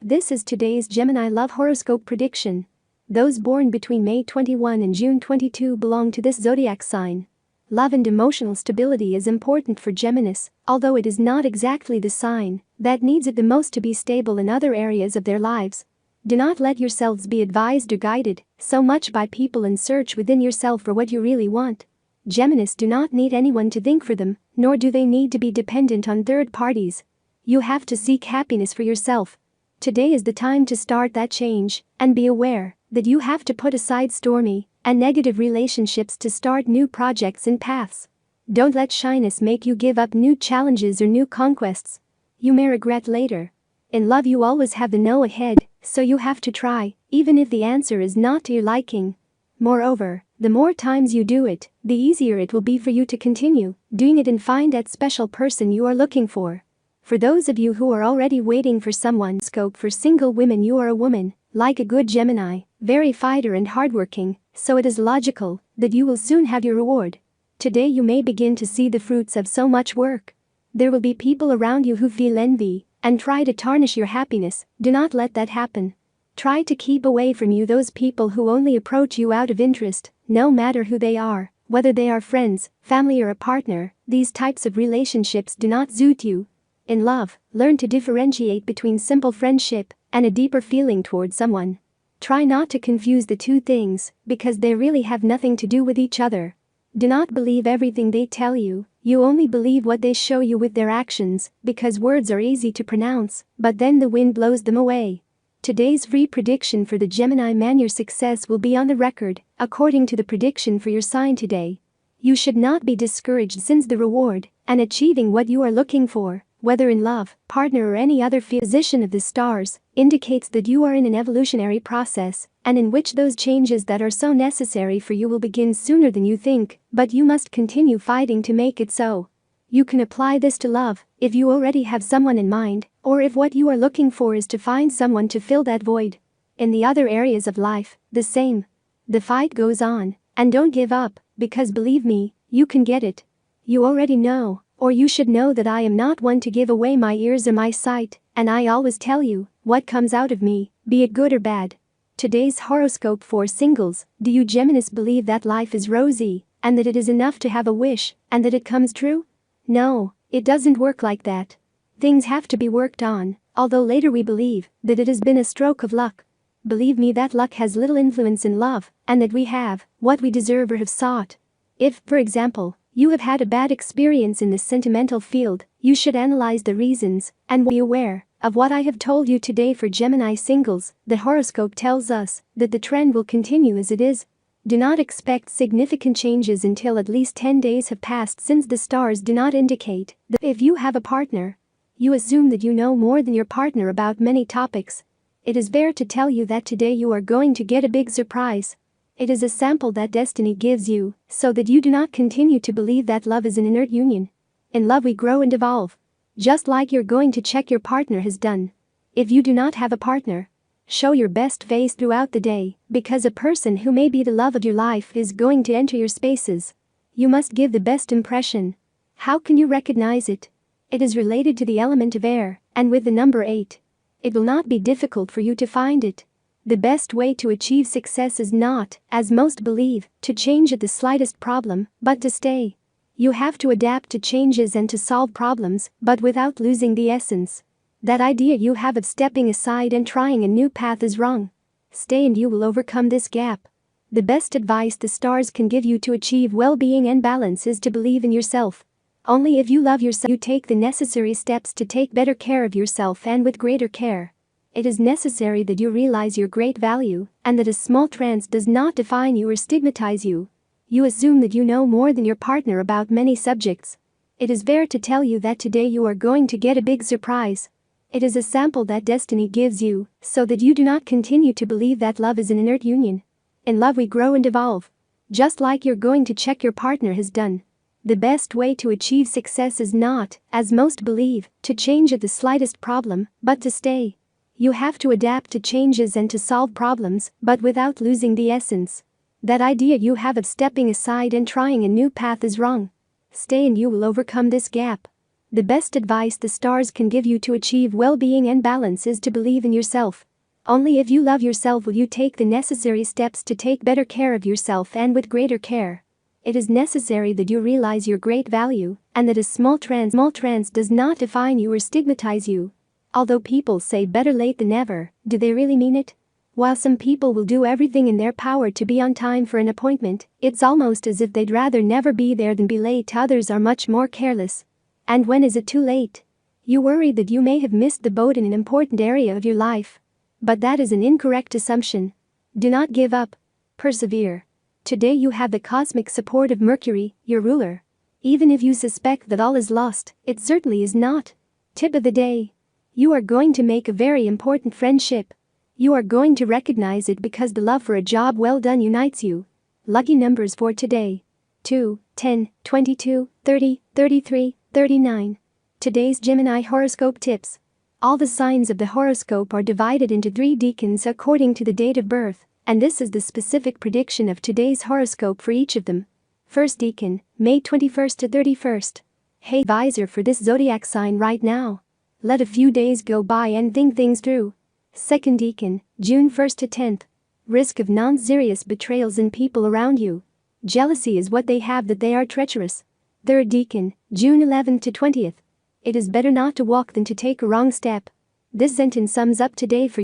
This is today's Gemini love horoscope prediction. Those born between May 21 and June 22 belong to this zodiac sign. Love and emotional stability is important for Geminis, although it is not exactly the sign that needs it the most to be stable in other areas of their lives. Do not let yourselves be advised or guided so much by people and search within yourself for what you really want. Geminis do not need anyone to think for them, nor do they need to be dependent on third parties. You have to seek happiness for yourself. Today is the time to start that change, and be aware that you have to put aside stormy and negative relationships to start new projects and paths. Don't let shyness make you give up new challenges or new conquests. You may regret later. In love, you always have the no ahead, so you have to try, even if the answer is not to your liking. Moreover, the more times you do it, the easier it will be for you to continue doing it and find that special person you are looking for. For those of you who are already waiting for someone, scope for single women, you are a woman, like a good Gemini, very fighter and hardworking, so it is logical that you will soon have your reward. Today you may begin to see the fruits of so much work. There will be people around you who feel envy and try to tarnish your happiness. Do not let that happen. Try to keep away from you those people who only approach you out of interest, no matter who they are, whether they are friends, family or a partner. These types of relationships do not suit you. In love, learn to differentiate between simple friendship and a deeper feeling towards someone. Try not to confuse the two things, because they really have nothing to do with each other. Do not believe everything they tell you, you only believe what they show you with their actions, because words are easy to pronounce, but then the wind blows them away. Today's free prediction for the Gemini man: your success will be on the record, according to the prediction for your sign today. You should not be discouraged, since the reward and achieving what you are looking for, whether in love, partner or any other position of the stars, indicates that you are in an evolutionary process, and in which those changes that are so necessary for you will begin sooner than you think, but you must continue fighting to make it so. You can apply this to love, if you already have someone in mind, or if what you are looking for is to find someone to fill that void. In the other areas of life, the same. The fight goes on, and don't give up, because believe me, you can get it. You already know, or you should know, that I am not one to give away my ears or my sight, and I always tell you what comes out of me, be it good or bad. Today's horoscope for singles: do you Geminis believe that life is rosy, and that it is enough to have a wish, and that it comes true? No, it doesn't work like that. Things have to be worked on, although later we believe that it has been a stroke of luck. Believe me, that luck has little influence in love, and that we have what we deserve or have sought. If, for example, you have had a bad experience in the sentimental field, you should analyze the reasons and be aware of what I have told you today. For Gemini singles, the horoscope tells us that the trend will continue as it is. Do not expect significant changes until at least 10 days have passed, since the stars do not indicate that if you have a partner, you assume that you know more than your partner about many topics. It is fair to tell you that today you are going to get a big surprise. It is a sample that destiny gives you, so that you do not continue to believe that love is an inert union. In love we grow and evolve. Just like you're going to check your partner has done. If you do not have a partner, show your best face throughout the day, because a person who may be the love of your life is going to enter your spaces. You must give the best impression. How can you recognize it? It is related to the element of air, and with the number 8. It will not be difficult for you to find it. The best way to achieve success is not, as most believe, to change at the slightest problem, but to stay. You have to adapt to changes and to solve problems, but without losing the essence. That idea you have of stepping aside and trying a new path is wrong. Stay and you will overcome this gap. The best advice the stars can give you to achieve well-being and balance is to believe in yourself. Only if you love yourself you take the necessary steps to take better care of yourself, and with greater care. It is necessary that you realize your great value, and that a small trance does not define you or stigmatize you. You assume that you know more than your partner about many subjects. It is fair to tell you that today you are going to get a big surprise. It is a sample that destiny gives you, so that you do not continue to believe that love is an inert union. In love we grow and evolve. Just like you're going to check your partner has done. The best way to achieve success is not, as most believe, to change at the slightest problem, but to stay. You have to adapt to changes and to solve problems, but without losing the essence. That idea you have of stepping aside and trying a new path is wrong. Stay and you will overcome this gap. The best advice the stars can give you to achieve well-being and balance is to believe in yourself. Only if you love yourself will you take the necessary steps to take better care of yourself and with greater care. It is necessary that you realize your great value and that a small trance does not define you or stigmatize you. Although people say better late than never, do they really mean it? While some people will do everything in their power to be on time for an appointment, it's almost as if they'd rather never be there than be late. Others are much more careless. And when is it too late? You worry that you may have missed the boat in an important area of your life. But that is an incorrect assumption. Do not give up. Persevere. Today you have the cosmic support of Mercury, your ruler. Even if you suspect that all is lost, it certainly is not. Tip of the day. You are going to make a very important friendship. You are going to recognize it because the love for a job well done unites you. Lucky numbers for today: 2, 10, 22, 30, 33, 39. Today's Gemini horoscope tips. All the signs of the horoscope are divided into 3 decans according to the date of birth, and this is the specific prediction of today's horoscope for each of them. First decan, May 21st to 31st. Hey advisor for this zodiac sign right now. Let a few days go by and think things through. Second decan, June 1st to 10th. Risk of non-serious betrayals in people around you. Jealousy is what they have that they are treacherous. Third decan, June 11th to 20th. It is better not to walk than to take a wrong step. This sentence sums up today for